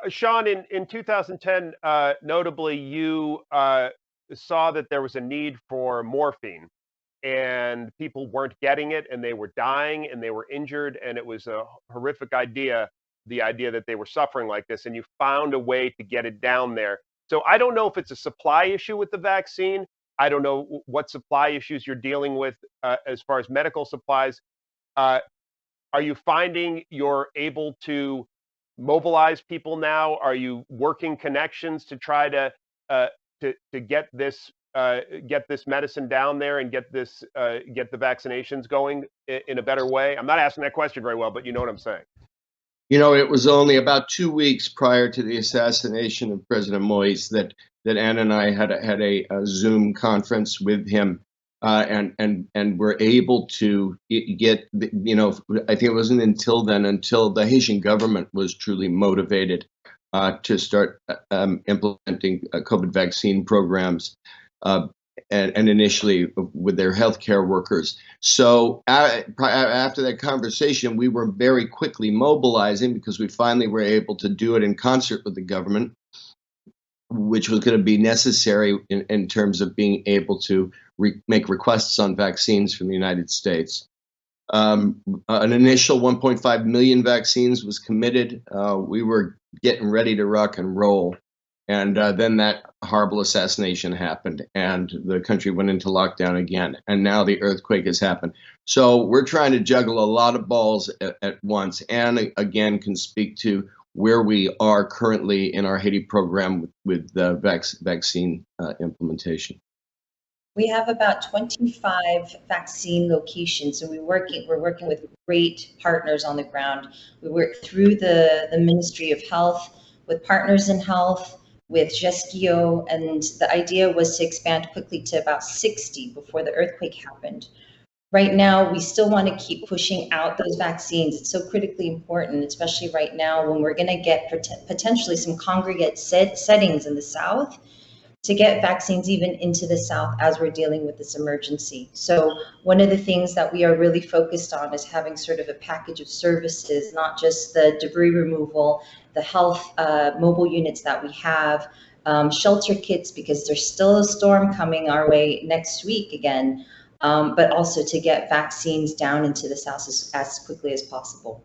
Sean, in 2010, notably, you saw that there was a need for morphine, and people weren't getting it, and they were dying, and they were injured, and it was a horrific idea, the idea that they were suffering like this, and you found a way to get it down there. So I don't know if it's a supply issue with the vaccine. I don't know what supply issues you're dealing with as far as medical supplies. Uh, are you finding you're able to mobilize people now? Are you working connections to try to get this medicine down there and get the vaccinations going in a better way? I'm not asking that question very well, but you know what I'm saying. You know, it was only about 2 weeks prior to the assassination of President Moïse that Anna and I had a Zoom conference with him, and were able to get, I think it wasn't until then, until the Haitian government was truly motivated to start implementing COVID vaccine programs, and initially with their healthcare workers. So after that conversation, we were very quickly mobilizing because we finally were able to do it in concert with the government, which was going to be necessary in terms of being able to make requests on vaccines from the United States. An initial 1.5 million vaccines was committed. We were getting ready to rock and roll. And then that horrible assassination happened, and the country went into lockdown again. And now the earthquake has happened. So we're trying to juggle a lot of balls at once. And again, can speak to where we are currently in our Haiti program with vaccine implementation. We have about 25 vaccine locations, and we're working with great partners on the ground. We work through the Ministry of Health, with Partners in Health, with Gestio, and the idea was to expand quickly to about 60 before the earthquake happened. Right now, we still want to keep pushing out those vaccines. It's so critically important, especially right now when we're going to get potentially some congregate settings in the South, to get vaccines even into the South as we're dealing with this emergency. So one of the things that we are really focused on is having sort of a package of services, not just the debris removal, the health mobile units that we have, shelter kits, because there's still a storm coming our way next week again, but also to get vaccines down into the South as quickly as possible.